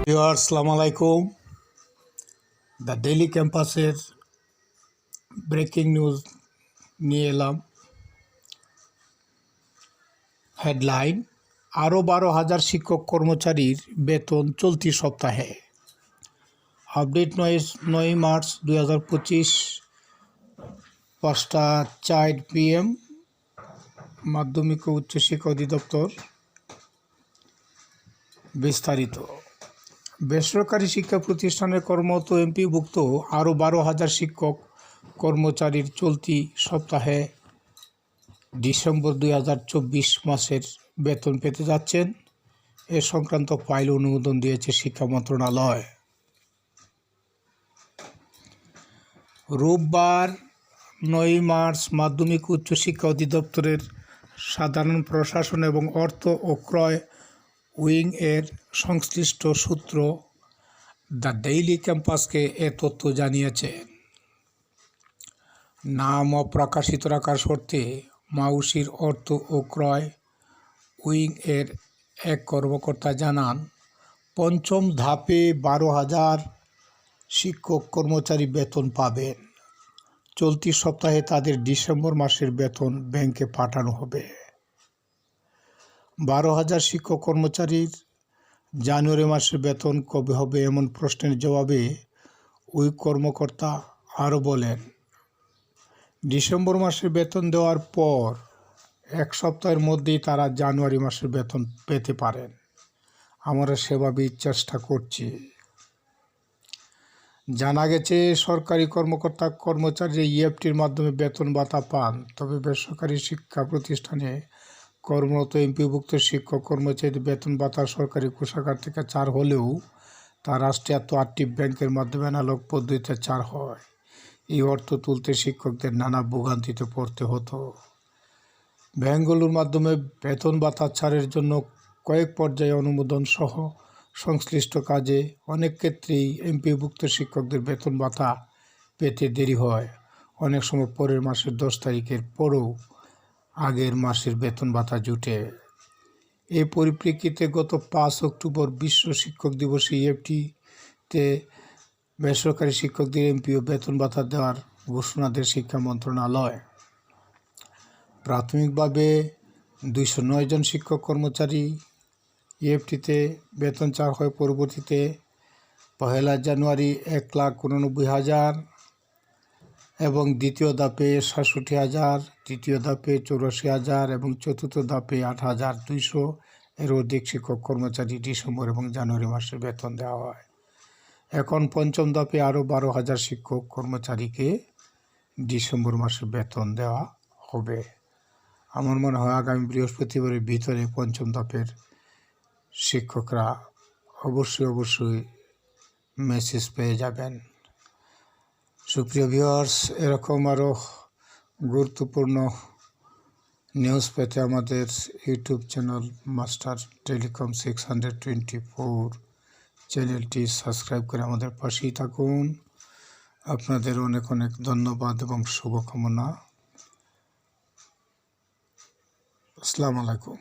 আসসালামু আলাইকুম। The daily ক্যাম্পাসের ব্রেকিং নিউজ নিয়ে এলাম। হেডলাইন: আরও 12,000 শিক্ষক কর্মচারীর বেতন চলতি সপ্তাহে। আপডেট 9 মার্চ 2025, 5:04 PM, মাধ্যমিক ও উচ্চশিক্ষা অধিদপ্তর। বিস্তারিত: বেসরকারি শিক্ষা প্রতিষ্ঠানের কর্মরত এমপিভুক্ত আরও 12,000 শিক্ষক কর্মচারীর চলতি সপ্তাহে ডিসেম্বর 2024 মাসের বেতন পেতে যাচ্ছেন। এ সংক্রান্ত ফাইল অনুমোদন দিয়েছে শিক্ষা মন্ত্রণালয়। রোববার 9 মার্চ মাধ্যমিক উচ্চশিক্ষা অধিদপ্তরের সাধারণ প্রশাসন এবং অর্থ ও ক্রয় উইং এর সংশ্লিষ্ট সূত্র দ্য ডেইলি ক্যাম্পাসকে এ তথ্য জানিয়েছে। নাম অপ্রকাশিত রাখার শর্তে মাউসির অর্থ ও ক্রয় উইং এর এক কর্মকর্তা জানান, পঞ্চম ধাপে 12,000 শিক্ষক কর্মচারী বেতন পাবেন। চলতি সপ্তাহে তাদের ডিসেম্বর মাসের বেতন ব্যাংকে পাঠানো হবে। 12,000 শিক্ষক কর্মচারীর জানুয়ারি মাসের বেতন কবে হবে এমন প্রশ্নের জবাবে ওই কর্মকর্তা আরও বলেন, ডিসেম্বর মাসের বেতন দেওয়ার পর এক সপ্তাহের মধ্যেই তারা জানুয়ারি মাসের বেতন পেতে পারেন। আমরা সেভাবেই চেষ্টা করছি। জানা গেছে, সরকারি কর্মকর্তা কর্মচারীরা ইএফটির মাধ্যমে বেতন ভাতা পান। তবে বেসরকারি শিক্ষা প্রতিষ্ঠানে কর্মরত এমপিভুক্ত শিক্ষক কর্মচারীদের বেতন ভাতা সরকারি কোষাগার থেকে ছাড় হলেও তা রাষ্ট্রায়ত্ত 8টি ব্যাংকের মাধ্যমে অ্যানালগ পদ্ধতিতে ছাড় হয়। এই অর্থ তুলতে শিক্ষকদের নানা ভোগান্তিতে পড়তে হতো। ব্যাংকগুলোর মাধ্যমে বেতন ভাতা ছাড়ের জন্য কয়েক পর্যায়ে অনুমোদন সহ সংশ্লিষ্ট কাজে অনেক ক্ষেত্রেই এমপিভুক্ত শিক্ষকদের বেতন ভাতা পেতে দেরি হয়। অনেক সময় পরের মাসের 10 তারিখের পরও আগের মাসের বেতন ভাতা জুটে। এই পরিপ্রেক্ষিতে গত 5 অক্টোবর বিশ্ব শিক্ষক দিবসে ইএফটিতে বেসরকারি শিক্ষকদের এমপিও বেতন ভাতা দেওয়ার ঘোষণা দেয় শিক্ষা মন্ত্রণালয়। প্রাথমিকভাবে 209 জন শিক্ষক কর্মচারী ইএফটিতে বেতন ছাড় হয়। পরবর্তীতে 1 জানুয়ারি 1,89,000 এবং দ্বিতীয় ধাপে 67,000, তৃতীয় ধাপে 84,000 এবং চতুর্থ ধাপে 8,200 এর অধিক শিক্ষক কর্মচারী ডিসেম্বর এবং জানুয়ারি মাসের বেতন দেওয়া হয়। এখন পঞ্চম ধাপে আরও 12,000 শিক্ষক কর্মচারীকে ডিসেম্বর মাসে বেতন দেওয়া হবে। আমার মনে হয় আগামী বৃহস্পতিবারের ভিতরে পঞ্চম ধাপের শিক্ষকরা অবশ্যই মেসেজ পেয়ে যাবেন। সুপ্রিয় ভিউয়ার্স, এরকম আরও গুরুত্বপূর্ণ নিউজ পেতে আমাদের ইউটিউব চ্যানেল মাস্টার টেলিকম 624 চ্যানেলটি সাবস্ক্রাইব করে আমাদের পাশেই থাকুন। আপনাদের অনেক অনেক ধন্যবাদ এবং শুভকামনা। আসসালামু আলাইকুম।